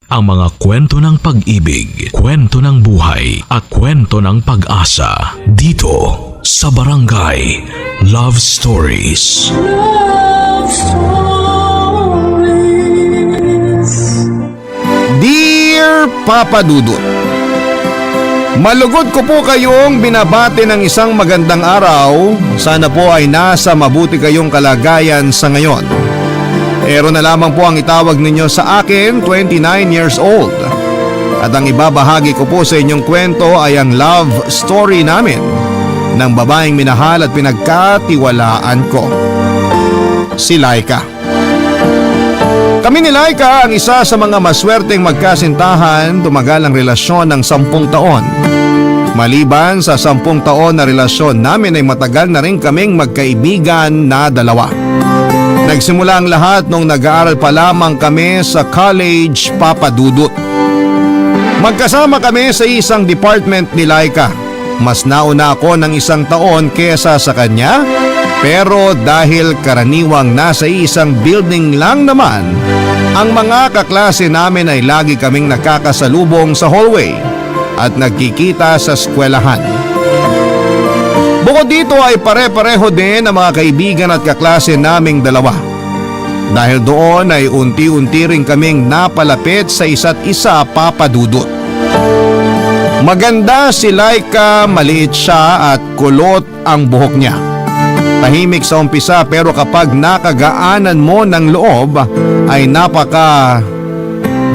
Ang mga kwento ng pag-ibig, kwento ng buhay, at kwento ng pag-asa dito sa Barangay Love Stories. Love Stories. Dear Papa Dudut, malugod ko po kayong binabati ng isang magandang araw. Sana po ay nasa mabuti kayong kalagayan sa ngayon. Pero na lamang po ang itawag ninyo sa akin, 29 years old. At ang ibabahagi ko po sa inyong kwento ay ang love story namin ng babaeng minahal at pinagkatiwalaan ko, si Laika. Kami ni Laika ang isa sa mga maswerteng magkasintahan. Tumagal ang relasyon ng 10 taon. Maliban sa 10 taon na relasyon namin ay matagal na rin kaming magkaibigan na dalawa. Nagsimula ang lahat nung nag-aaral pa lamang kami sa college, Papa Dudut. Magkasama kami sa isang department ni Laika. Mas nauna ako ng 1 taon kesa sa kanya, pero dahil karaniwang nasa isang building lang naman, ang mga kaklase namin ay lagi kaming nakakasalubong sa hallway at nagkikita sa eskwelahan. Bukod dito ay pare-pareho din ang mga kaibigan at kaklase naming dalawa. Dahil doon ay unti-unti rin kaming napalapit sa isa't isa, Papa Dudut. Maganda si Laika, maliit siya at kulot ang buhok niya. Tahimik sa umpisa pero kapag nakagaanan mo ng loob ay napaka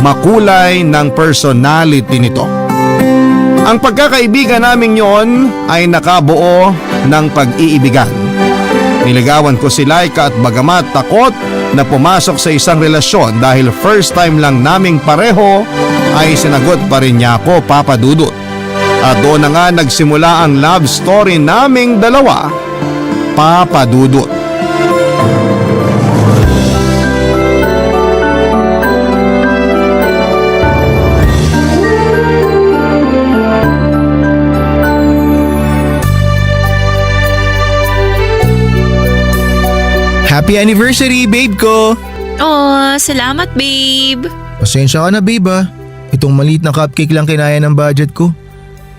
makulay ng personality nito. Ang pagkakaibigan namin yon ay nakabuo ng pag-iibigan. Niligawan ko si Laika at bagamat takot na pumasok sa isang relasyon dahil first time lang naming pareho, ay sinagot pa rin niya ako, Papa Dudut. At doon na nga nagsimula ang love story naming dalawa, Papa Dudut. Happy anniversary, babe ko! Oh, salamat babe. Pasensya ka na, babe ah. Itong maliit na cupcake lang kinaya ng budget ko.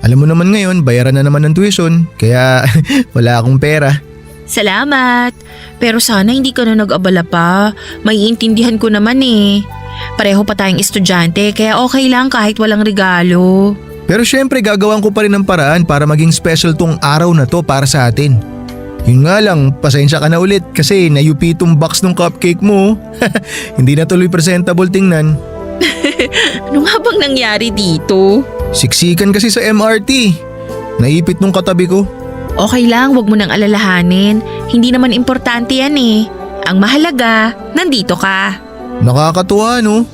Alam mo naman ngayon, bayaran na naman ng tuition, kaya wala akong pera. Salamat. Pero sana hindi ka na nag-abala pa. Maiintindihan ko naman eh. Pareho pa tayong estudyante kaya okay lang kahit walang regalo. Pero syempre gagawan ko pa rin ng paraan para maging special tong araw na to para sa atin. Yun nga lang, pasensya ka na ulit kasi nayupi itong box ng cupcake mo. Hindi na tuloy presentable tingnan. Ano nga bang nangyari dito? Siksikan kasi sa MRT. Naipit nung katabi ko. Okay lang, wag mo nang alalahanin. Hindi naman importante yan eh. Ang mahalaga, nandito ka. Nakakatuwa no?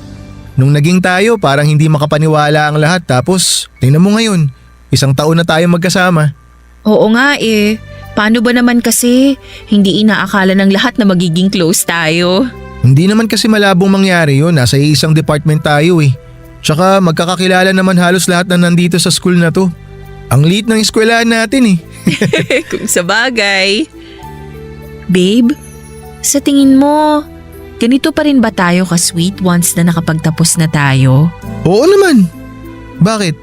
Nung naging tayo parang hindi makapaniwala ang lahat tapos tingnan mo ngayon, 1 taon na tayo magkasama. Oo nga eh. Paano ba naman kasi? Hindi inaakala ng lahat na magiging close tayo. Hindi naman kasi malabong mangyari yun, nasa isang department tayo eh. Tsaka magkakakilala naman halos lahat na nandito sa school na to. Ang liit ng eskwelahan natin eh. Kung sa bagay. Babe, sa tingin mo, ganito pa rin ba tayo ka-sweet once na nakapagtapos na tayo? Oo naman. Bakit?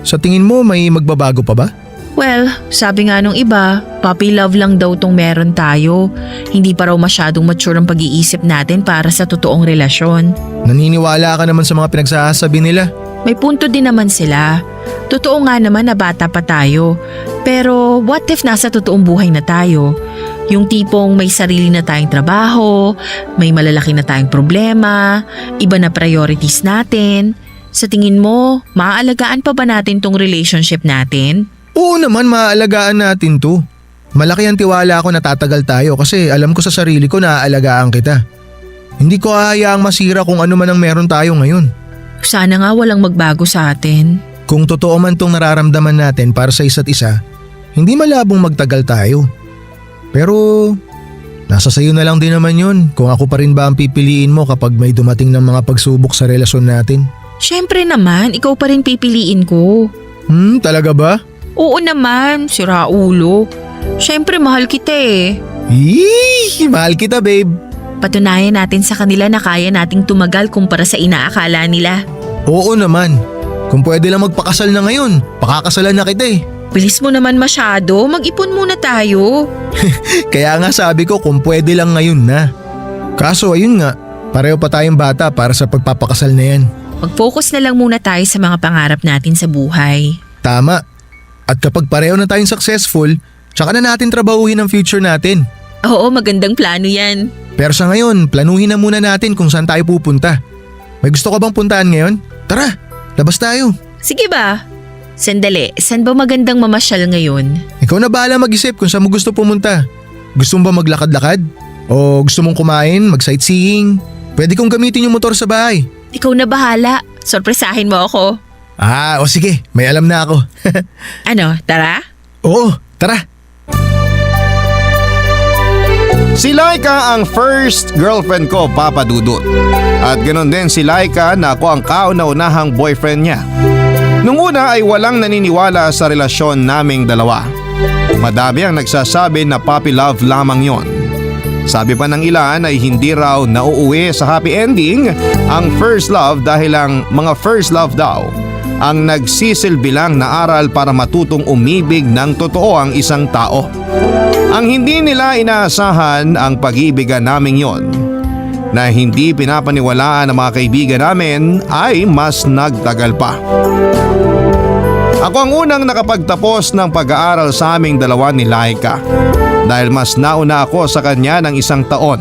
Sa tingin mo may magbabago pa ba? Well, sabi nga nung iba, puppy love lang daw tong meron tayo. Hindi pa raw masyadong mature ang pag-iisip natin para sa totoong relasyon. Naniniwala ka naman sa mga pinagsasabi nila. May punto din naman sila. Totoo nga naman na bata pa tayo. Pero what if nasa totoong buhay na tayo? Yung tipong may sarili na tayong trabaho, may malalaki na tayong problema, iba na priorities natin. Sa tingin mo, maaalagaan pa ba natin tong relationship natin? Oo naman, maaalagaan natin to. Malaki ang tiwala ko na tatagal tayo kasi alam ko sa sarili ko na aalagaan kita. Hindi ko hahayaang masira kung ano man ang meron tayo ngayon. Sana nga walang magbago sa atin. Kung totoo man tong nararamdaman natin para sa isa't isa, hindi malabong magtagal tayo. Pero nasa sayo na lang din naman yun kung ako pa rin ba ang pipiliin mo kapag may dumating ng mga pagsubok sa relasyon natin. Syempre naman, ikaw pa rin pipiliin ko. Talaga ba? Oo naman, sira ulo. Syempre mahal kita eh. Mahal kita, babe. Patunayan natin sa kanila na kaya nating tumagal kumpara sa inaakala nila. Oo naman. Kung pwede lang magpakasal na ngayon, pakakasalan na kita eh. Bilis mo naman masyado, mag-ipon muna tayo. Kaya nga sabi ko kung pwede lang ngayon na. Kaso ayun nga, pareho pa tayong bata para sa pagpapakasal na yan. Mag-focus na lang muna tayo sa mga pangarap natin sa buhay. Tama. At kapag pareho na tayong successful, tsaka na natin trabahuhin ang future natin. Oo, magandang plano yan. Pero sa ngayon, planuhin na muna natin kung saan tayo pupunta. May gusto ka bang puntahan ngayon? Tara, labas tayo. Sige ba? Sandali, saan ba magandang mamasyal ngayon? Ikaw na bahala mag-isip kung saan mo gusto pumunta. Gusto mo ba maglakad-lakad? O gusto mong kumain, mag-sightseeing? Pwede kong gamitin yung motor sa bahay. Ikaw na bahala. Sorpresahin mo ako. O sige, may alam na ako. Ano, tara? Oo, tara. Si Laika ang first girlfriend ko, Papa Dudut. At ganoon din si Laika na ako ang kauna-unahang boyfriend niya. Nung una ay walang naniniwala sa relasyon naming dalawa. Madami ang nagsasabi na puppy love lamang yon. Sabi pa ng ilan ay hindi raw nauuwi sa happy ending ang first love dahil ang mga first love daw ang nagsisilbi lang na aral para matutong umibig ng totoo ang isang tao. Ang hindi nila inaasahan ang pag-iibigan namin yon na hindi pinapaniwalaan ng mga kaibigan namin ay mas nagtagal pa. Ako ang unang nakapagtapos ng pag-aaral sa aming dalawa ni Laika dahil mas nauna ako sa kanya ng 1 taon.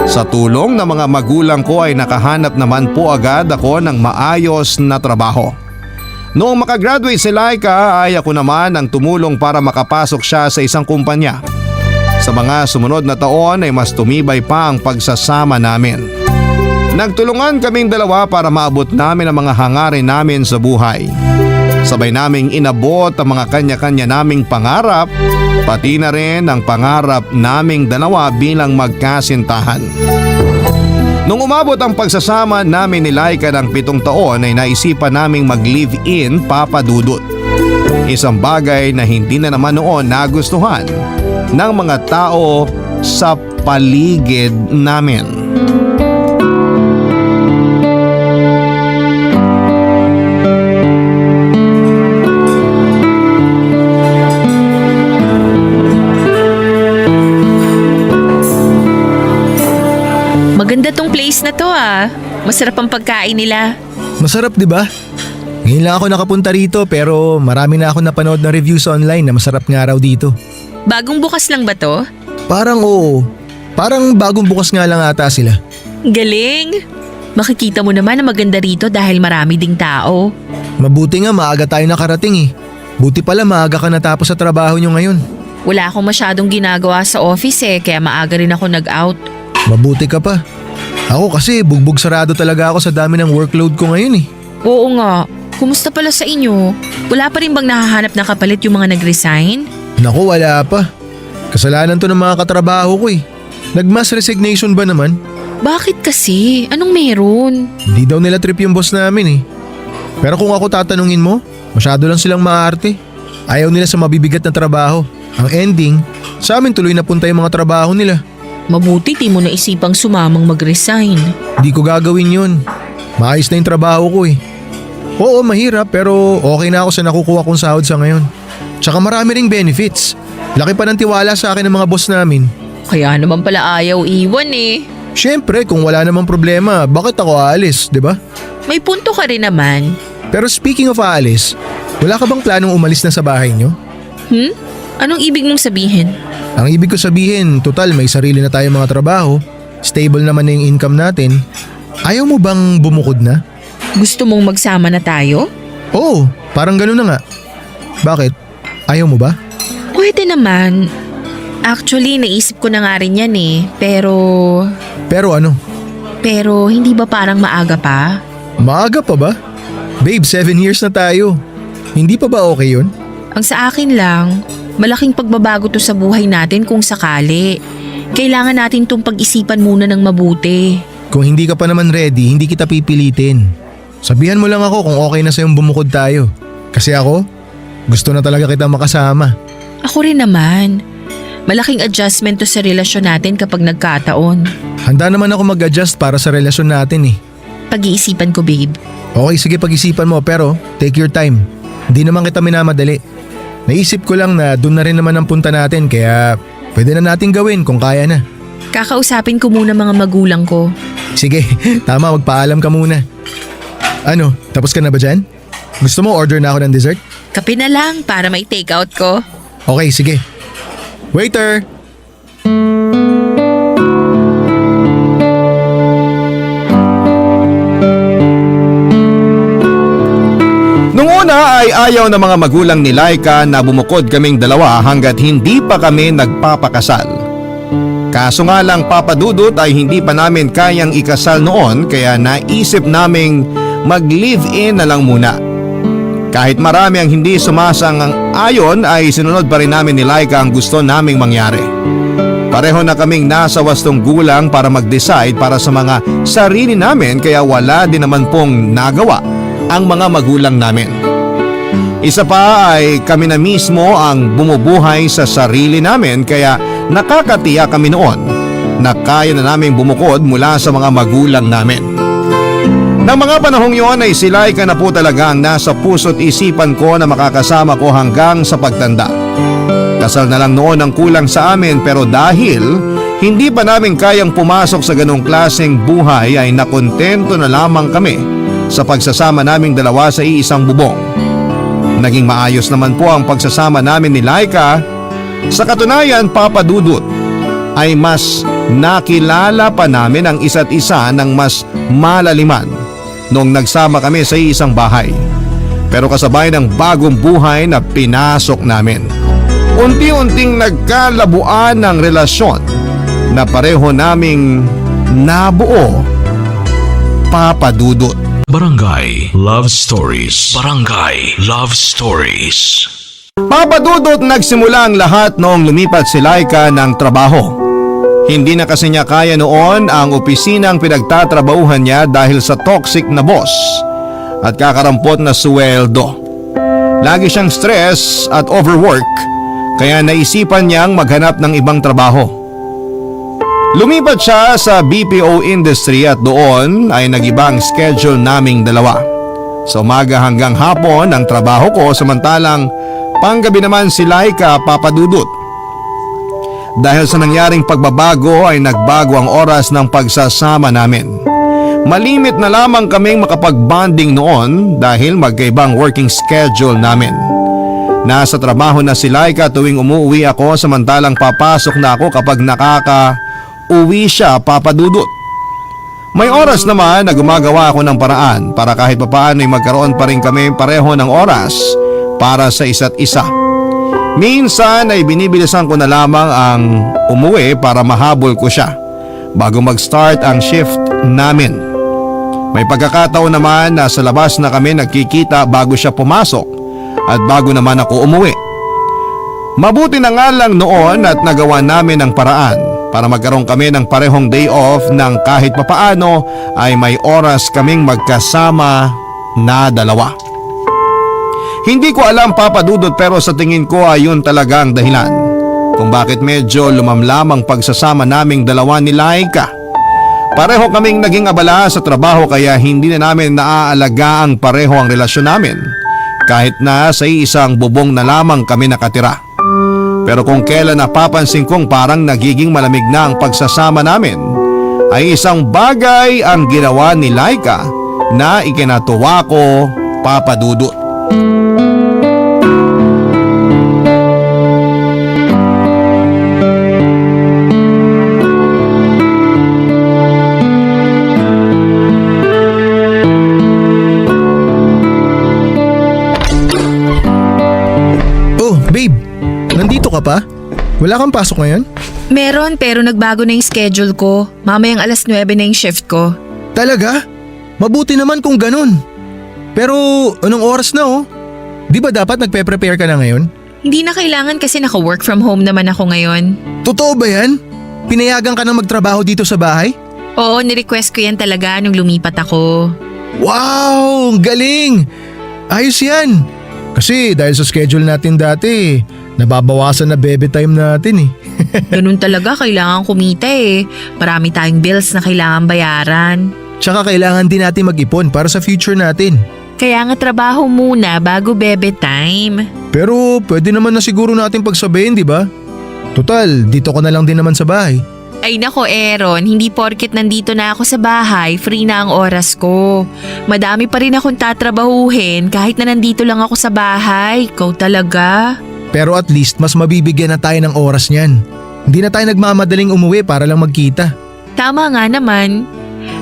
Sa tulong ng mga magulang ko ay nakahanap naman po agad ako ng maayos na trabaho. Noong makagraduate si Laika ay ako naman ang tumulong para makapasok siya sa isang kumpanya. Sa mga sumunod na taon ay mas tumibay pa ang pagsasama namin. Nagtulungan kaming dalawa para maabot namin ang mga hangarin namin sa buhay. Sabay naming inabot ang mga kanya-kanya naming pangarap, pati na rin ang pangarap naming dalawa bilang magkasintahan. Nung umabot ang pagsasama namin ni Laika ng 7 taon ay naisipan naming mag-live-in, Papa Dudut. Isang bagay na hindi na naman noon nagustuhan ng mga tao sa paligid namin. Maganda tong place na to ah. Masarap ang pagkain nila. Masarap, di ba? Ngayon lang ako nakapunta rito pero marami na ako napanood na reviews online na masarap nga raw dito. Bagong bukas lang ba to? Parang oo. Parang bagong bukas nga lang ata sila. Galing! Makikita mo naman na maganda rito dahil marami ding tao. Mabuti nga maaga tayo nakarating eh. Buti pala maaga ka natapos sa trabaho nyo ngayon. Wala akong masyadong ginagawa sa office kaya maaga rin ako nag-out. Mabuti ka pa. Ako kasi bugbog sarado talaga ako sa dami ng workload ko ngayon eh. Oo nga. Kumusta pala sa inyo? Wala pa rin bang nahahanap na kapalit yung mga nag-resign? Naku, wala pa. Kasalanan to ng mga katrabaho ko eh. Nag-mass resignation ba naman? Bakit kasi? Anong meron? Hindi daw nila trip yung boss namin eh. Pero kung ako tatanungin mo, masyado lang silang maarte. Ayaw nila sa mabibigat na trabaho. Ang ending, sa amin tuloy na punta yung mga trabaho nila. Mabuti di mo naisipang sumamang mag-resign. Di ko gagawin yun. Maayos na yung trabaho ko eh. Oo, mahirap pero okay na ako sa nakukuha kong sahod sa ngayon. Tsaka marami ring benefits. Laki pa ng tiwala sa akin ng mga boss namin. Kaya naman pala ayaw iwan eh. Siyempre, kung wala namang problema, bakit ako aalis, di ba? May punto ka rin naman. Pero speaking of aalis, wala ka bang planong umalis na sa bahay nyo? Anong ibig mong sabihin? Ang ibig ko sabihin, total may sarili na tayong mga trabaho, stable naman na yung income natin. Ayaw mo bang bumukod na? Gusto mong magsama na tayo? Oo, parang gano'n na nga. Bakit? Ayaw mo ba? Pwede naman. Actually, naisip ko na nga rin yan eh. Pero ano? Pero hindi ba parang maaga pa? Maaga pa ba? Babe, 7 years na tayo. Hindi pa ba okay yun? Ang sa akin lang, malaking pagbabago to sa buhay natin kung sakali. Kailangan natin tong pag-isipan muna ng mabuti. Kung hindi ka pa naman ready, hindi kita pipilitin. Sabihan mo lang ako kung okay na sa'yong bumukod tayo. Kasi ako, gusto na talaga kita makasama. Ako rin naman. Malaking adjustment to sa relasyon natin kapag nagkataon. Handa naman ako mag-adjust para sa relasyon natin eh. Pag-iisipan ko, babe. Okay, sige, pag-isipan mo pero take your time. Hindi naman kita minamadali. Naisip ko lang na doon na rin naman ang punta natin kaya pwede na natin gawin kung kaya na. Kakausapin ko muna mga magulang ko. Sige, tama, magpaalam ka muna. Ano, tapos ka na ba dyan? Gusto mo order na ako ng dessert? Kape na lang para may take out ko. Okay, sige. Waiter! Nung una ay ayaw ng mga magulang ni Laika na bumukod kaming dalawa hanggat hindi pa kami nagpapakasal. Kaso nga lang papadudot ay hindi pa namin kayang ikasal noon kaya naisip naming mag-live-in na lang muna. Kahit marami ang hindi sumasang-ayon ay sinunod pa rin namin ni Laika ang gusto naming mangyari. Pareho na kaming nasa wastong gulang para mag-decide para sa mga sarili namin kaya wala din naman pong nagawa ang mga magulang namin. Isa pa ay kami na mismo ang bumubuhay sa sarili namin kaya nakakatiya kami noon na kaya na naming bumukod mula sa mga magulang namin. Nang mga panahong yon ay si Laika na po talaga ang nasa puso't isipan ko na makakasama ko hanggang sa pagtanda. Kasal na lang noon ang kulang sa amin pero dahil hindi pa namin kayang pumasok sa ganong klaseng buhay ay nakontento na lamang kami sa pagsasama naming dalawa sa iisang bubong. Naging maayos naman po ang pagsasama namin ni Laika. Sa katunayan, Papa Dudut, ay mas nakilala pa namin ang isa't isa ng mas malaliman noong nagsama kami sa iisang bahay. Pero kasabay ng bagong buhay na pinasok namin, unti-unting nagkalabuan ng relasyon na pareho naming nabuo, Papa Dudut. Barangay Love Stories. Barangay Love Stories. Papa Dudut, nagsimula ang lahat noong lumipat si Laika ng trabaho. Hindi na kasi niya kaya noon ang opisinang pinagtatrabahuhan niya dahil sa toxic na boss at kakarampot na sweldo. Lagi siyang stress at overwork kaya naisipan niyang maghanap ng ibang trabaho. Lumipat siya sa BPO industry at doon ay nag-iba ang schedule naming dalawa. Sa umaga hanggang hapon ang trabaho ko samantalang panggabi naman si Laika, Papa Dudut. Dahil sa nangyaring pagbabago ay nagbago ang oras ng pagsasama namin. Malimit na lamang kaming makapag-bonding noon dahil magkaibang working schedule namin. Nasa trabaho na si Laika tuwing umuwi ako samantalang papasok na ako kapag uwi siya, Papa Dudut. May oras naman na gumagawa ako ng paraan para kahit papaano ay magkaroon pa rin kami pareho ng oras para sa isa't isa. Minsan ay binibilisan ko na lamang ang umuwi para mahabol ko siya bago mag-start ang shift namin. May pagkakataon naman na sa labas na kami nagkikita bago siya pumasok at bago naman ako umuwi. Mabuti na nga lang noon at nagawa namin ang paraan para magkaroon kami ng parehong day off nang kahit papaano ay may oras kaming magkasama na dalawa. Hindi ko alam, Papa Dudut, pero sa tingin ko ay yun talaga ang dahilan kung bakit medyo lumamlam ang pagsasama naming dalawa ni Laika. Pareho kaming naging abala sa trabaho kaya hindi na namin naaalaga ang pareho ang relasyon namin kahit na sa isang bubong na lamang kami nakatira. Pero kung kailan napapansin kong parang nagiging malamig na ang pagsasama namin, ay isang bagay ang ginawa ni Laika na ikinatuwa ko, Papa Dudut. Oh, babe. Nandito ka pa? Wala kang pasok ngayon? Meron pero nagbago na yung schedule ko. Mamayang 9:00 na yung shift ko. Talaga? Mabuti naman kung ganun. Pero anong oras na oh? Di ba dapat nagpe-prepare ka na ngayon? Hindi na kailangan kasi naka-work from home naman ako ngayon. Totoo ba yan? Pinayagan ka na magtrabaho dito sa bahay? Oo, nirequest ko yan talaga nung lumipat ako. Wow! Ang galing! Ayos yan! Kasi dahil sa schedule natin dati, nababawasan na baby time natin eh. Ganun talaga, kailangan kumita eh. Marami tayong bills na kailangan bayaran. Tsaka kailangan din natin mag-ipon para sa future natin. Kaya nga trabaho muna bago bebe time. Pero pwede naman na siguro natin pagsabihin, di ba? Total, dito ko na lang din naman sa bahay. Ay nako Aaron, hindi porket nandito na ako sa bahay, free na ang oras ko. Madami pa rin akong tatrabahuhin kahit na nandito lang ako sa bahay. Ikaw talaga? Pero at least mas mabibigyan na tayo ng oras niyan. Hindi na tayo nagmamadaling umuwi para lang magkita. Tama nga naman.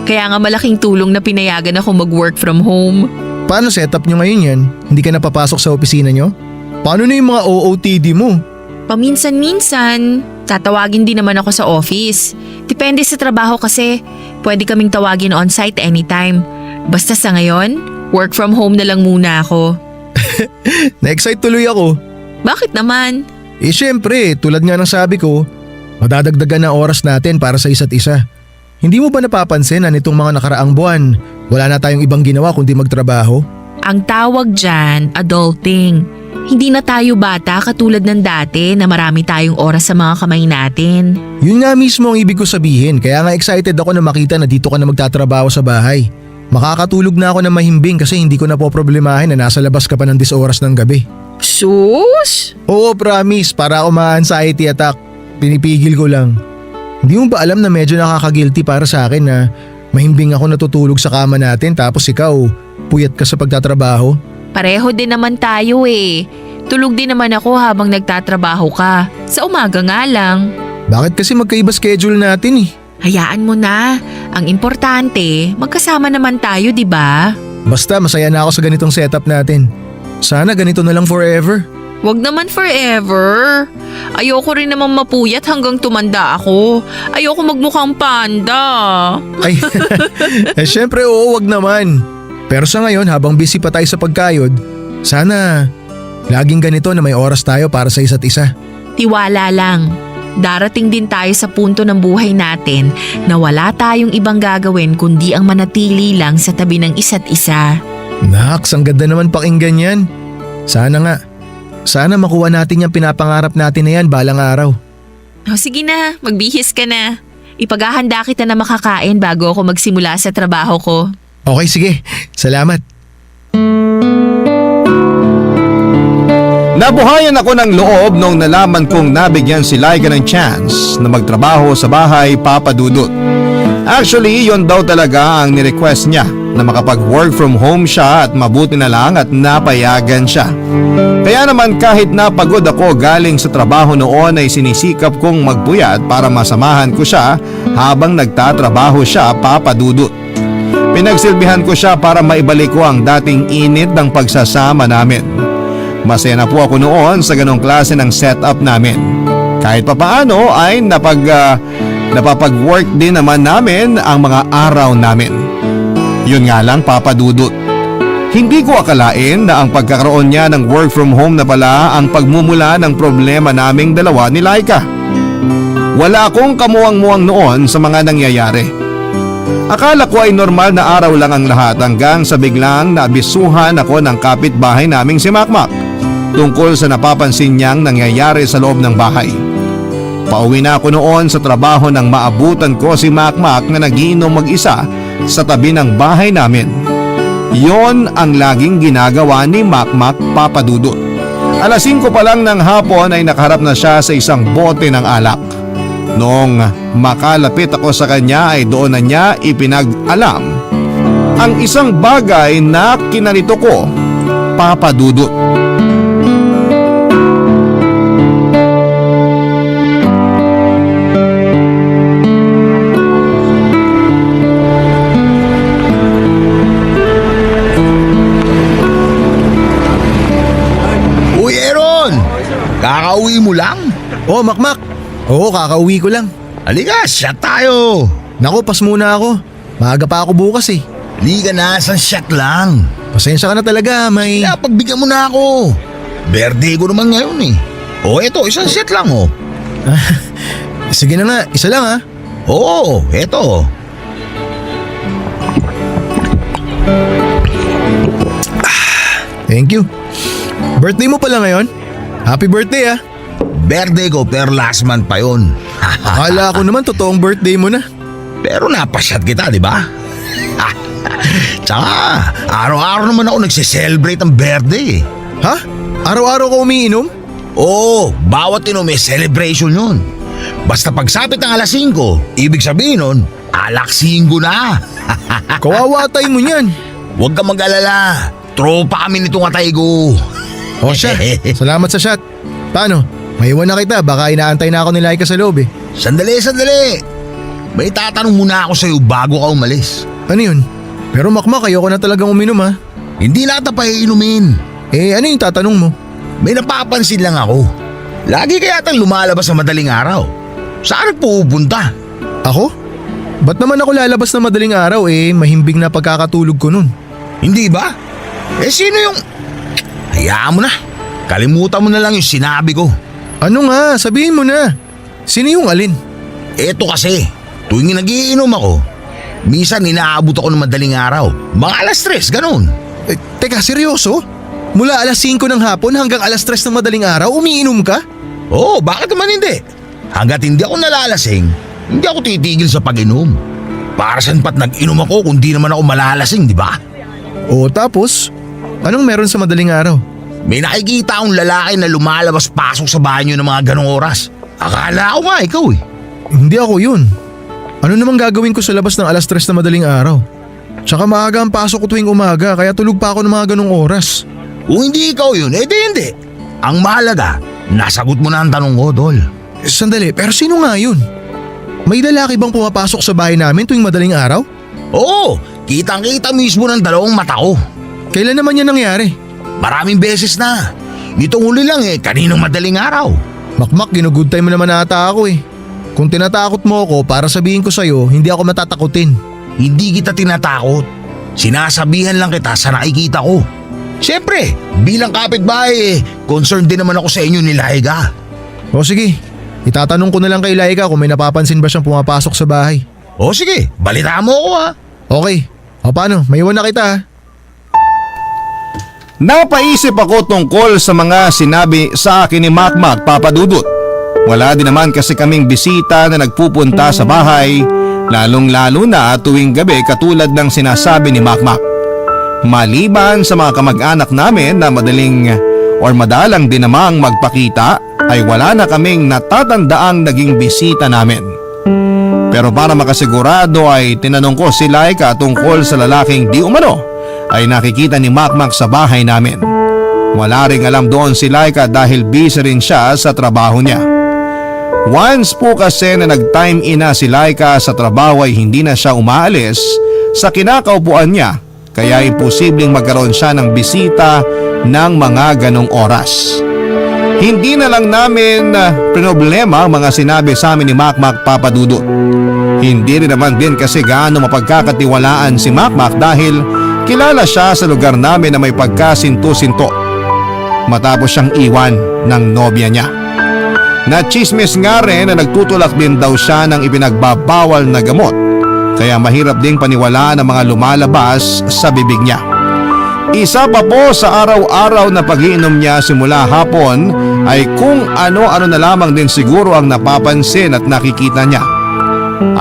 Kaya nga malaking tulong na pinayagan ako mag-work from home. Paano setup nyo ngayon yan? Hindi ka napapasok sa opisina nyo? Paano na yung mga OOTD mo? Paminsan-minsan, tatawagin din naman ako sa office. Depende sa trabaho kasi, pwede kaming tawagin on-site anytime. Basta sa ngayon, work from home na lang muna ako. Na-excite tuloy ako. Bakit naman? Eh syempre, tulad nga ng sabi ko, madadagdagan na oras natin para sa isa't isa. Hindi mo ba napapansin na nitong mga nakaraang buwan, wala na tayong ibang ginawa kundi magtrabaho? Ang tawag dyan, adulting. Hindi na tayo bata katulad ng dati na marami tayong oras sa mga kamay natin. Yun nga mismo ang ibig ko sabihin, kaya nga excited ako na makita na dito ka na magtatrabaho sa bahay. Makakatulog na ako na mahimbing kasi hindi ko na poproblemahin na nasa labas ka pa ng 10 oras ng gabi. Sus? Oo, promise, para ako ma-anxiety attack. Pinipigil ko lang. Hindi mo ba alam na medyo nakaka-guilty para sa akin na mahimbing ako natutulog sa kama natin tapos ikaw, puyat ka sa pagtatrabaho? Pareho din naman tayo eh. Tulog din naman ako habang nagtatrabaho ka. Sa umaga nga lang. Bakit kasi magkaiba schedule natin eh? Hayaan mo na. Ang importante, magkasama naman tayo, di ba? Basta masaya na ako sa ganitong setup natin. Sana ganito na lang forever. Wag naman forever. Ayoko rin naman mapuyat hanggang tumanda ako. Ayoko magmukhang panda. Ay, eh syempre oo, wag naman. Pero sa ngayon habang busy pa tayo sa pagkayod, sana laging ganito na may oras tayo para sa isa't isa. Tiwala lang. Darating din tayo sa punto ng buhay natin na wala tayong ibang gagawin kundi ang manatili lang sa tabi ng isa't isa. Naks, ang ganda naman pakinggan yan. Sana nga. Sana makuha natin yung pinapangarap natin na yan balang araw. O sige na, magbihis ka na. Ipaghahanda kita na makakain bago ako magsimula sa trabaho ko. Okay, sige. Salamat. Nabuhayan ako ng loob nung nalaman kong nabigyan si Laika ng chance na magtrabaho sa bahay Papa Dudut. Actually, yon daw talaga ang nirequest niya na makapag-work from home siya at mabuti na lang at napayagan siya. Kaya naman kahit napagod ako galing sa trabaho noon ay sinisikap kong magpuyat para masamahan ko siya habang nagtatrabaho siya Papa Dudut. Pinagsilbihan ko siya para maibalik ko ang dating init ng pagsasama namin. Masaya na po ako noon sa ganong klase ng setup namin. Kahit papaano ay napapag-work din naman namin ang mga araw namin. Yun nga lang Papa Dudut. Hindi ko akalain na ang pagkakaroon niya ng work from home na pala ang pagmumula ng problema naming dalawa ni Laika. Wala akong kamuwang-muwang noon sa mga nangyayari. Akala ko ay normal na araw lang ang lahat hanggang sa biglang naabisuhan ako ng kapitbahay naming si Makmak tungkol sa napapansin niyang nangyayari sa loob ng bahay. Pauwi na ako noon sa trabaho nang maabutan ko si Makmak na nagiinom mag-isa sa tabi ng bahay namin. Yon ang laging ginagawa ni Makmak Papa Dudut. 5:00 pa lang ng hapon ay nakaharap na siya sa isang bote ng alak. Noong makalapit ako sa kanya ay doon na niya ipinag-alam ang isang bagay na kinalito ko, Papa Dudut. Uy, Aaron! Kakauwi mo lang? Oh, Makmak. Oo, kakauwi ko lang. Halika, shot tayo! Naku, pas muna ako. Maaga pa ako bukas eh. Halika na, isang shot lang. Pasensya ka na talaga, may... Kaya pagbigyan mo na ako. Birthday ko naman ngayon eh. O eto, isang shot lang oh. Sige na nga, isa lang ha. Oo, eto. Thank you. Birthday mo pala ngayon? Happy birthday ah. Birthday ko pero last month pa yun. Akala ko naman totoong birthday mo na. Pero napashot kita, di ba? Tsaka, araw-araw naman ako nagse-celebrate ng birthday eh. Ha? Araw-araw ka umiinom? Oo, bawat inom may celebration yun. Basta pagsapit ng alas 5, ibig sabihin nun, alas 5 na. Kawawa atay mo niyan. Huwag ka mag-alala, tropa kami nitong atay ko. O siya, salamat sa shot. Paano? Maiwan na kita, baka inaantay na ako ni Laika sa loob eh. Sandali. May tatanong muna ako sa'yo bago ka umalis. Ano yun? Pero makmak, ayoko na talagang uminom ha. Hindi na ata pa iinumin. Eh ano yung tatanong mo? May napapansin lang ako. Lagi kaya tang lumalabas sa madaling araw. Saan pupunta? Ako? Ba't naman ako lalabas na madaling araw eh, mahimbing na pagkakatulog ko nun. Hindi ba? Eh sino yung... Hayaan mo na. Kalimutan mo na lang yung sinabi ko. Ano nga, sabihin mo na. Sino yung alin? Eto kasi, tuwing nagiinom ako, minsan inaabot ako ng madaling araw. Mga alas 3, ganun. Eh, teka, seryoso? Mula alas 5 ng hapon hanggang alas 3 ng madaling araw, umiinom ka? Oo, bakit naman hindi? Hanggat hindi ako nalalasing, hindi ako titigil sa pag-inom. Para saan pat nag-inom ako kung di naman ako malalasing, di ba? O tapos, anong meron sa madaling araw? May nakikita akong lalaki na lumalabas-pasok sa bahay niyo ng mga ganong oras. Akala ko nga ikaw eh. Hindi ako yun. Ano namang gagawin ko sa labas ng alas 3 na madaling araw? Tsaka maaga ang pasok ko tuwing umaga kaya tulog pa ako ng mga ganong oras. Kung hindi ikaw yun, edi hindi. Ang mahalaga, nasagot mo na ang tanong ko, Dol. Sandali, pero sino nga yun? May lalaki bang pumapasok sa bahay namin tuwing madaling araw? Oo, kitang-kita mismo ng dalawang mata ko. Kailan naman yan nangyari? Maraming beses na. Nitong huli lang kaninang madaling araw. Makmak, ginugood time mo naman ata ako eh. Kung tinatakot mo ako para sabihin ko sa'yo, hindi ako matatakutin. Hindi kita tinatakot. Sinasabihan lang kita sa nakikita ko. Siyempre, bilang kapitbahay concerned din naman ako sa inyo ni Laika. O sige, itatanong ko na lang kay Laika kung may napapansin ba siyang pumapasok sa bahay. O sige, balitaan mo ako ha. Okay, o paano, maiwan na kita ha. Napaisip ako tungkol sa mga sinabi sa akin ni Makmak, Papa Dudut. Wala din naman kasi kaming bisita na nagpupunta sa bahay, lalong-lalo na tuwing gabi katulad ng sinasabi ni Makmak. Maliban sa mga kamag-anak namin na madalang din namang magpakita, ay wala na kaming natatandaang naging bisita namin. Pero para makasigurado ay tinanong ko si Laika tungkol sa lalaking di umano ay nakikita ni Makmak sa bahay namin. Wala ring alam doon si Laika dahil busy rin siya sa trabaho niya. Once po kasi na nag-time in na si Laika sa trabaho ay hindi na siya umaalis sa kinakaupuan niya, kaya imposibleng magkaroon siya ng bisita ng mga ganong oras. Hindi na lang namin problema ang mga sinabi sa amin ni Makmak, Papa Dudut. Hindi rin naman din kasi gaano mapagkakatiwalaan si Makmak dahil kilala siya sa lugar namin na may pagkasinto-sinto matapos siyang iwan ng nobya niya. Nachismis nga rin na nagtutulak din daw siya ng ipinagbabawal na gamot, kaya mahirap ding paniwalaan ang mga lumalabas sa bibig niya. Isa pa po sa araw-araw na pag-iinom niya simula hapon ay kung ano-ano na lamang din siguro ang napapansin at nakikita niya.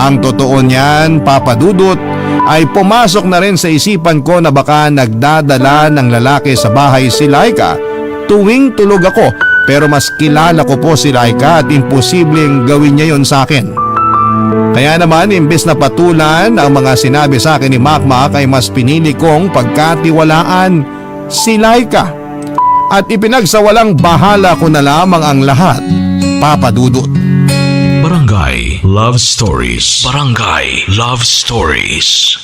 Ang totoo niyan, Papa Dudut, ay pumasok na rin sa isipan ko na baka nagdadala ng lalaki sa bahay si Laika tuwing tulog ako, pero mas kilala ko po si Laika at imposibleng gawin niya yon sa akin. Kaya naman imbes na patulan ang mga sinabi sa akin ni Makmak ay mas pinili kong pagkatiwalaan si Laika at ipinagsawalang bahala ko na lamang ang lahat, Papa Dudut. Barangay Love Stories. Barangay Love Stories.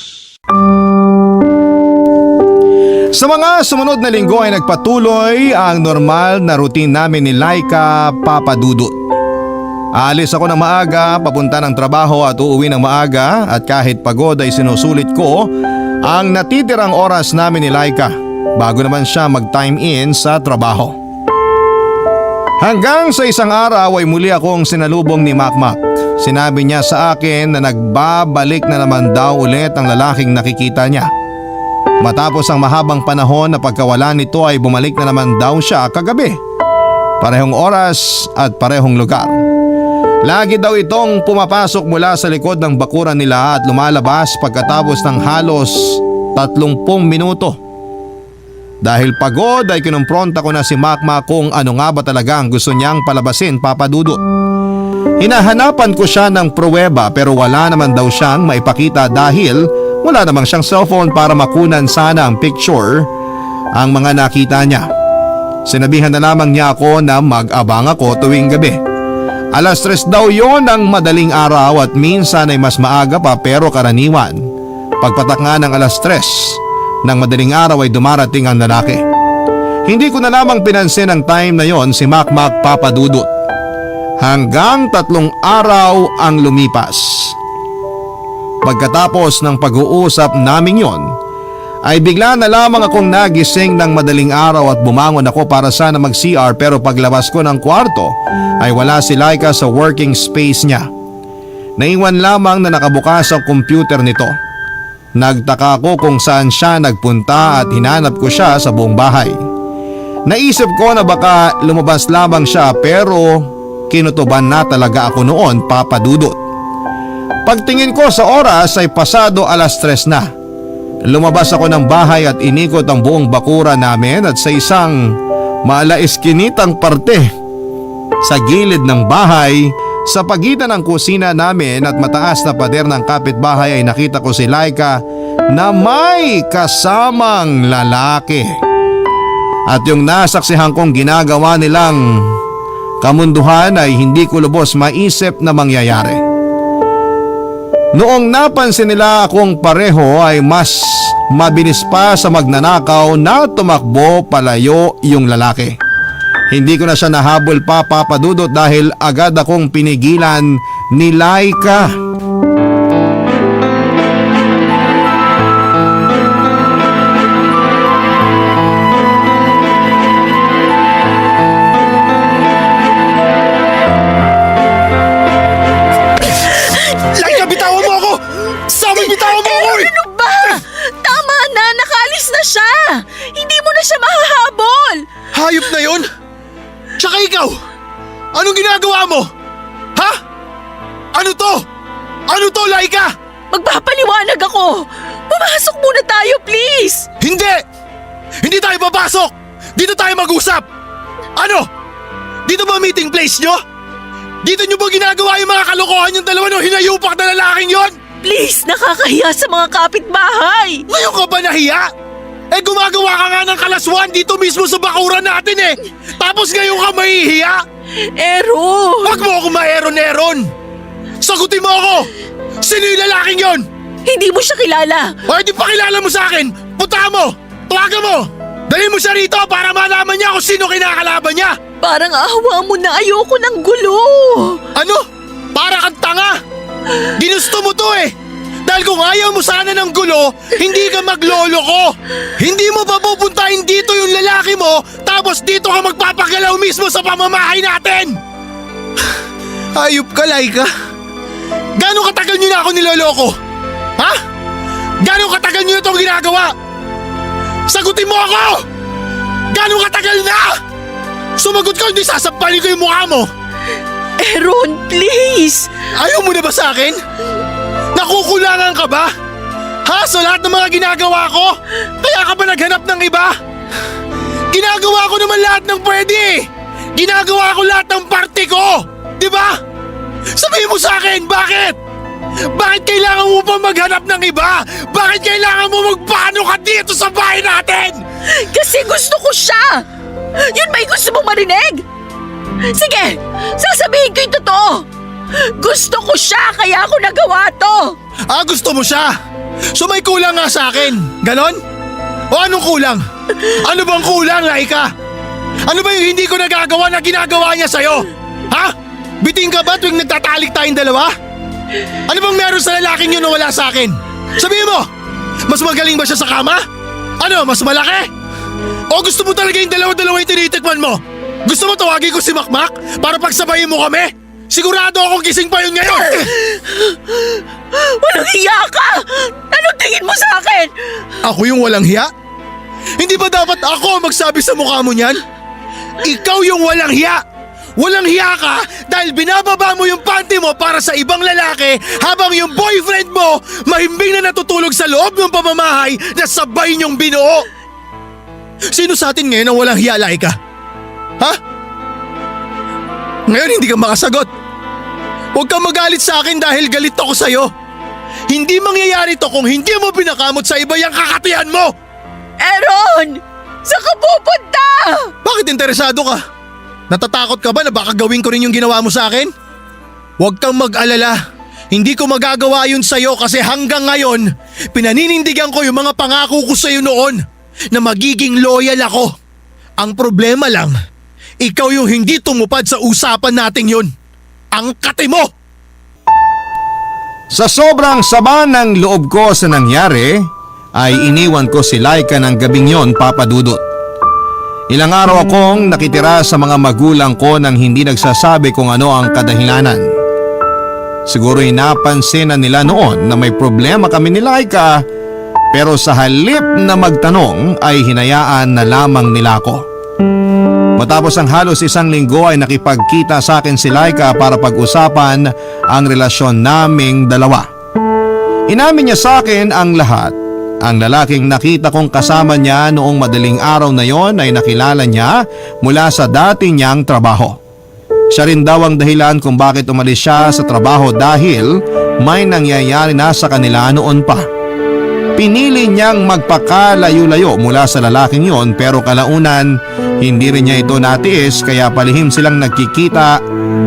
Sa mga sumunod na linggo ay nagpatuloy ang normal na routine namin ni Laika, Papa Dudut. Aalis ako ng maaga, papunta ng trabaho at uuwi ng maaga at kahit pagod ay sinusulit ko ang natitirang oras namin ni Laika bago naman siya mag-time in sa trabaho. Hanggang sa isang araw ay muli akong sinalubong ni Makmak. Sinabi niya sa akin na nagbabalik na naman daw ulit ang lalaking nakikita niya. Matapos ang mahabang panahon na pagkawala nito ay bumalik na naman daw siya kagabi. Parehong oras at parehong lugar. Lagi daw itong pumapasok mula sa likod ng bakuran nila at lumalabas pagkatapos ng halos 30 minuto. Dahil pagod ay kinumpronta ko na si Makmak kung ano nga ba talaga ang gusto niyang palabasin, Papa Dudut. Hinahanapan ko siya ng pruweba pero wala naman daw siyang maipakita dahil wala namang siyang cellphone para makunan sana ang picture ang mga nakita niya. Sinabihan na lamang niya ako na mag-abang ako tuwing gabi. 3:00 daw yon ng madaling araw at minsan ay mas maaga pa pero karaniwan. Pagpatak nga ng 3:00 ng madaling araw ay dumarating ang lalaki. Hindi ko na lamang pinansin ang time na yon si Makmak, Papa Dudut. Hanggang 3 araw ang lumipas. Pagkatapos ng pag-uusap naming yon, ay bigla na lamang akong nagising ng madaling araw at bumangon ako para sana mag-CR pero paglabas ko ng kwarto ay wala si Laika sa working space niya. Naiwan lamang na nakabukas ang computer nito. Nagtaka ako kung saan siya nagpunta at hinanap ko siya sa buong bahay. Naisip ko na baka lumabas lamang siya pero kinutuban na talaga ako noon, Papa Dudut. Pagtingin ko sa oras ay pasado 3:00 na. Lumabas ako ng bahay at inikot ang buong bakura namin at sa isang malaiskinitang parte sa gilid ng bahay sa pagitan ng kusina namin at mataas na pader ng kapitbahay ay nakita ko si Laika na may kasamang lalaki. At yung nasaksihan kong ginagawa nilang kamunduhan ay hindi ko lubos maisip na mangyayari. Noong napansin nila akong pareho ay mas mabilis pa sa magnanakaw na tumakbo palayo yung lalaki. Hindi ko na siya nahabol pa, Papa Dudut, dahil agad akong pinigilan ni Laika. Laika, bitawan mo ako! Sabi, bitawan mo ako eh! Ano ba? Tama na, nakaalis na siya. Hindi mo na siya mahahabol. Hayop na yon! Tsaka ikaw! Anong ginagawa mo? Ha? Ano to? Ano to, Laika? Magpapaliwanag ako. Pumasok muna tayo, please. Hindi! Hindi tayo papasok! Dito tayo mag-usap! Ano? Dito ba meeting place nyo? Dito nyo ba ginagawa yung mga kalokohan yung dalawa ng hinayupak na lalaking yon? Please, nakakahiya sa mga kapitbahay. Ngayon ka ba nahiya? Eh gumagawa ka nga ng kalaswan dito mismo sa bakuran natin eh! Tapos ngayon ka mahihiya? Aaron! Huwag mo ako maeron-eron! Sagutin mo ako! Sino yung lalaking yon? Hindi mo siya kilala. O di pakilala mo sa akin! Punta mo! Tuwagan mo! Dali mo siya rito para malaman niya kung sino kinakalaban niya! Parang awa mo na, ayoko ng gulo. Ano? Para kang tanga! Ginusto mo to eh! Dahil kung ayaw mo sana ng gulo, hindi ka maglolo ko! Hindi mo pa pupuntahin dito yung lalaki mo, tapos dito ka magpapagalaw mismo sa pamamahay natin! Hayop ka, Laika! Gano'ng katagal niyo na ako niloloko? Ha? Gano'ng katagal niyo itong ginagawa? Sagutin mo ako! Gano'ng katagal na? Sumagot ka, hindi sasampalin ko yung mukha mo! Aaron, please! Ayaw mo na ba sa akin? Nakukulangan ka ba? Ha? Sa lahat ng mga ginagawa ko? Kaya ka ba naghanap ng iba? Ginagawa ko naman lahat ng pwede eh! Ginagawa ko lahat ng parte ko! Di ba? Sabihin mo sa akin, bakit? Bakit kailangan mo pa maghanap ng iba? Bakit kailangan mo magpaano ka dito sa bahay natin? Kasi gusto ko siya! Yun ba'y gusto mong marinig? Sige, sasabihin ko yung totoo! Gusto ko siya kaya ako nagawa to! Ah, gusto mo siya? So may kulang nga sa akin, ganon? O anong kulang? Ano bang kulang, Laika? Ano ba yung hindi ko nagagawa na ginagawa niya sa'yo? Ha? Biting ka ba tuwing nagtatalik tayong dalawa? Ano bang meron sa lalaking yun na wala sa akin? Sabihin mo, mas magaling ba siya sa kama? Ano, mas malaki? O gusto mo talaga yung dalawa-dalawa yung tinitikman mo? Gusto mo tawagin ko si Makmak para pagsabayin mo kami? Sigurado akong gising pa yun ngayon! Walang hiya ka! Anong tingin mo sa akin? Ako yung walang hiya? Hindi ba dapat ako ang magsabi sa mukha mo niyan? Ikaw yung walang hiya! Walang hiya ka dahil binababa mo yung panty mo para sa ibang lalaki habang yung boyfriend mo mahimbing na natutulog sa loob ng pamamahay na sabay niyong binuo. Sino sa atin ngayon ang walang hiya, Laika? Ha? Ngayon hindi ka makasagot. Huwag kang magalit sa akin dahil galit ako sa'yo. Hindi mangyayari to kung hindi mo pinakamot sa iba yung kakatihan mo! Aaron! Saan ka pupunta? Bakit interesado ka? Natatakot ka ba na baka gawin ko rin yung ginawa mo sa akin? Huwag kang mag-alala. Hindi ko magagawa yun sa'yo kasi hanggang ngayon, pinaninindigan ko yung mga pangako ko sa'yo noon na magiging loyal ako. Ang problema lang, ikaw yung hindi tumupad sa usapan nating yun. Ang kate mo! Sa sobrang sama ng loob ko sa nangyari, ay iniwan ko si Laika ng gabing yon, Papa Dudut. Ilang araw akong nakitira sa mga magulang ko nang hindi nagsasabi kung ano ang kadahilanan. Siguro'y napansin na nila noon na may problema kami ni Laika, pero sa halip na magtanong ay hinayaan na lamang nila ako. Matapos ang halos 1 linggo ay nakipagkita sa akin si Laika para pag-usapan ang relasyon naming dalawa. Inamin niya sa akin ang lahat. Ang lalaking nakita kong kasama niya noong madaling araw na yon ay nakilala niya mula sa dati niyang trabaho. Siya rin daw ang dahilan kung bakit umalis siya sa trabaho dahil may nangyayari na sa kanila noon pa. Pinili niyang magpakalayo-layo mula sa lalaking yon pero kalaunan hindi rin niya ito natiis kaya palihim silang nagkikita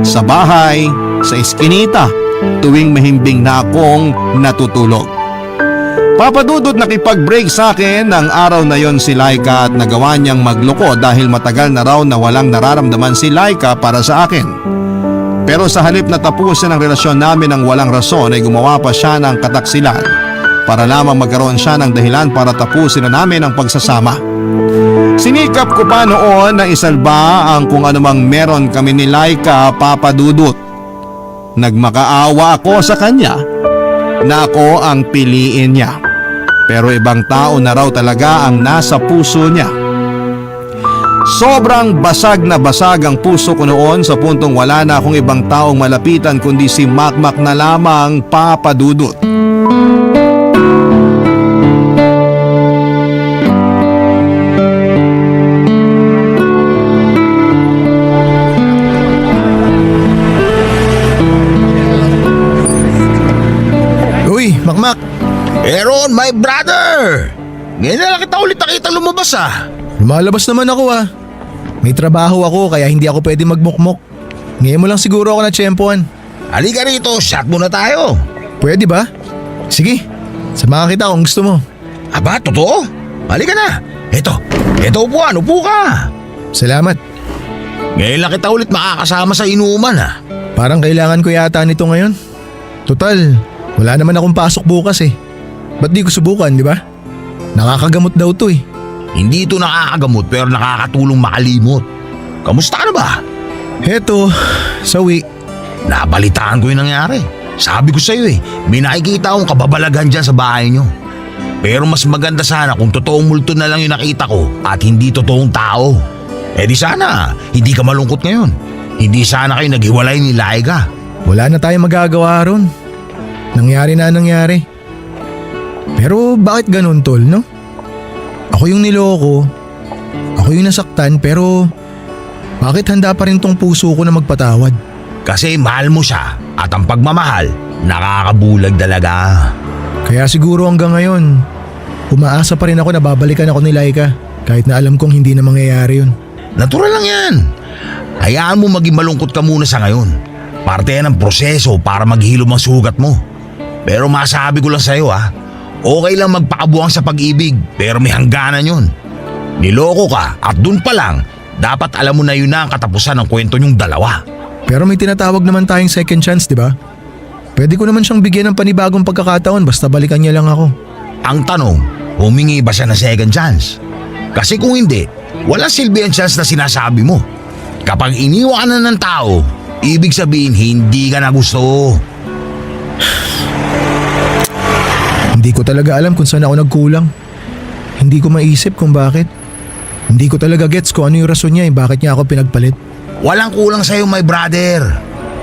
sa bahay, sa eskinita tuwing mahimbing na akong natutulog. Papa Dudut, nakipag-break sa akin ng araw na yon si Laika at nagawa niyang magloko dahil matagal na raw na walang nararamdaman si Laika para sa akin. Pero sa halip na tapusin ang relasyon namin ng walang rason ay gumawa pa siya ng kataksilan para lamang magkaroon siya ng dahilan para tapusin na namin ang pagsasama. Sinikap ko pa noon na isalba ang kung anumang meron kami ni Laika, Papa Dudut. Nagmakaawa ako sa kanya na ako ang piliin niya. Pero ibang tao na raw talaga ang nasa puso niya. Sobrang basag na basag ang puso ko noon sa puntong wala na akong ibang taong malapitan kundi si Makmak na lamang, Papa Dudut. Uy, Makmak! Aaron, my brother! Ngayon na lang kita ulit nakita lumabas ah. Lumalabas naman ako ah. May trabaho ako kaya hindi ako pwede magmukmok. Ngayon mo lang siguro ako na-tsempuhan. Halika rito, shot muna tayo. Pwede ba? Sige, samahan kita kung gusto mo. Aba, totoo? Halika na. Ito upuan, upo ka. Salamat. Ngayon lang kita ulit makakasama sa inuman ah. Parang kailangan ko yata nito ngayon. Total, wala naman akong pasok bukas eh. Ba't di ko subukan, di ba? Nakakagamot daw to eh. Hindi ito nakakagamot pero nakakatulong makalimot. Kamusta ka na ba? Heto, sawi. Nabalitaan ko yung nangyari. Sabi ko sa'yo eh, may nakikita akong kababalaghan dyan sa bahay nyo. Pero mas maganda sana kung totoong multo na lang yung nakita ko at hindi totoong tao. Eh di sana, hindi ka malungkot ngayon. Hindi sana kayo naghiwalay ni Laika. Wala na tayong magagawa ron. Nangyari na nangyari. Pero bakit ganun, tol, no? Ako yung niloko. Ako yung nasaktan pero bakit handa pa rin tong puso ko na magpatawad? Kasi mahal mo siya at ang pagmamahal, nakakabulag talaga. Kaya siguro hanggang ngayon, umaasa pa rin ako na babalikan ako ni Laika kahit na alam kong hindi na mangyayari yun. Natural lang yan. Hayaan mo maging malungkot ka muna sa ngayon. Parte yan ng proseso para maghilom ang sugat mo. Pero masabi ko lang sa'yo okay lang magpakabuang sa pag-ibig pero may hangganan yun. Niloko ka at dun pa lang, dapat alam mo na yun na ang katapusan ng kwento nyong dalawa. Pero may tinatawag naman tayong second chance, di ba? Pwede ko naman siyang bigyan ng panibagong pagkakataon basta balikan niya lang ako. Ang tanong, humingi ba siya ng second chance? Kasi kung hindi, walang silbi ang chance na sinasabi mo. Kapag iniwan ka na ng tao, ibig sabihin hindi ka na gusto. Hindi ko talaga alam kung saan ako nagkulang. Hindi ko maisip kung bakit. Hindi ko talaga gets kung ano yung rason niya bakit niya ako pinagpalit. Walang kulang sa'yo, my brother.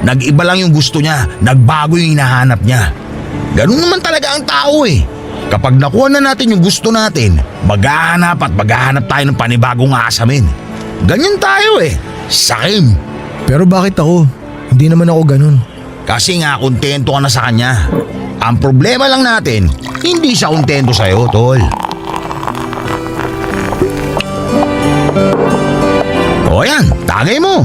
Nag-iba lang yung gusto niya, nagbago yung hinahanap niya. Ganun naman talaga ang tao eh. Kapag nakuha na natin yung gusto natin, maghahanap tayo ng panibagong asamin. Ganyan tayo eh, sakim. Pero bakit ako? Hindi naman ako ganun. Kasi nga kontento ka na sa kanya. Ang problema lang natin, hindi siya kontento sa'yo, tol. O yan, tagay mo.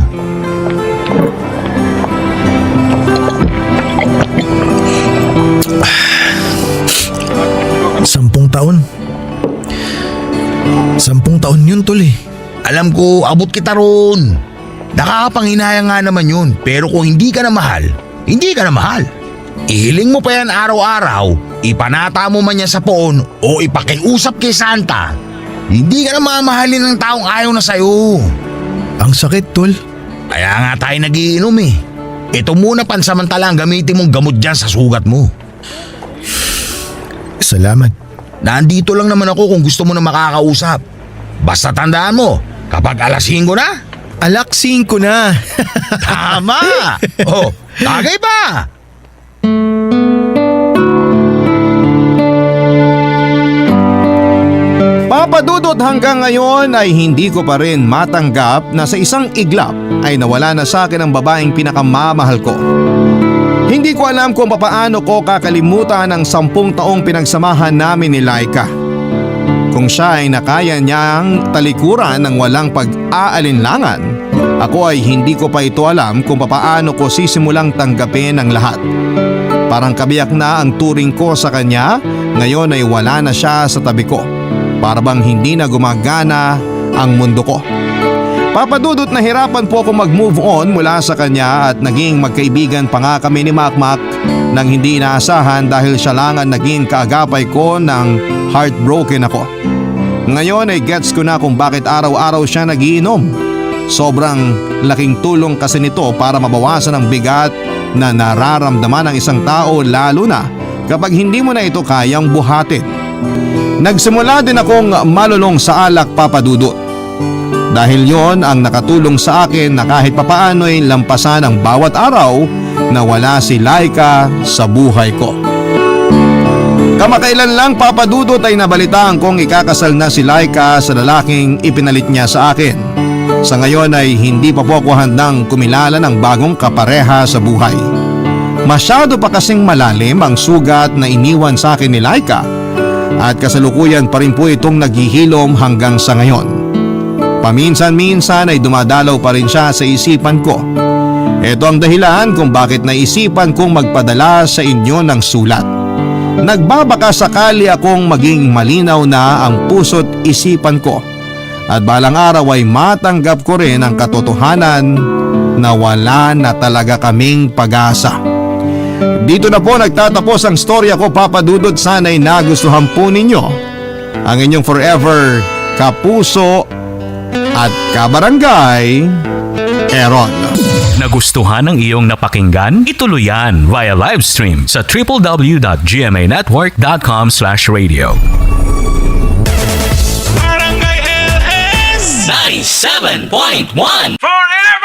Sampung taon. 10 taon yun, tol eh. Alam ko, abot kita ron. Nakakapanghinayang nga naman yun. Pero kung hindi ka na mahal, hindi ka na mahal. Ihiling mo pa yan araw-araw, ipanata mo man yan sa poon o ipakiusap kay Santa, hindi ka na mamahalin ng taong ayaw na sa'yo. Ang sakit, tol. Kaya nga tayo nagiinom eh. Ito muna pansamantalang gamitin mong gamot dyan sa sugat mo. Salamat. Nandito lang naman ako kung gusto mo na makakausap. Basta tandaan mo, kapag alas 5 na, Alaksing ko na. tama! Oh, tagay pa! Papa Dudut, hanggang ngayon ay hindi ko pa rin matanggap na sa isang iglap ay nawala na sa akin ang babaeng pinakamamahal ko. Hindi ko alam kung papaano ko kakalimutan ang 10 taong pinagsamahan namin ni Laika. Kung siya ay nakaya niyang talikuran ng walang pag-aalinlangan, ako ay hindi ko pa ito alam kung papaano ko sisimulang tanggapin ang lahat. Parang kabiyak na ang turing ko sa kanya, ngayon ay wala na siya sa tabi ko. Para bang hindi na gumagana ang mundo ko. Papa Dudut, nahirapan po ako mag-move on mula sa kanya at naging magkaibigan pa nga kami ni Makmak nang hindi inaasahan dahil siya lang ang naging kaagapay ko nang heartbroken ako. Ngayon ay gets ko na kung bakit araw-araw siya nagiinom. Sobrang laking tulong kasi nito para mabawasan ang bigat na nararamdaman ng isang tao, lalo na kapag hindi mo na ito kayang buhatin. Nagsimula din akong malulong sa alak, Papa Dudut. Dahil yon ang nakatulong sa akin na kahit papaano'y lampasan ang bawat araw na wala si Laika sa buhay ko. Kamakailan lang, Papa Dudut, ay nabalitaan kong ikakasal na si Laika sa lalaking ipinalit niya sa akin. Sa ngayon ay hindi pa po ako handang kumilala ng bagong kapareha sa buhay. Masyado pa kasing malalim ang sugat na iniwan sa akin ni Laika at kasalukuyan pa rin po itong naghihilom hanggang sa ngayon. Paminsan-minsan ay dumadalaw pa rin siya sa isipan ko. Ito ang dahilan kung bakit naisipan kong magpadala sa inyo ng sulat. Nagbabaka sakali akong maging malinaw na ang puso't isipan ko at balang araw ay matanggap ko rin ang katotohanan na wala na talaga kaming pag-asa. Dito na po nagtatapos ang storya ko, Papa Dudut. Sana'y nagustuhan po ninyo ang inyong forever kapuso at kabarangay, Aaron. Nagustuhan ng iyong napakinggan? Ituloy yan via live stream sa www.gmanetwork.com/radio. Barangay LS 97.1 Forever!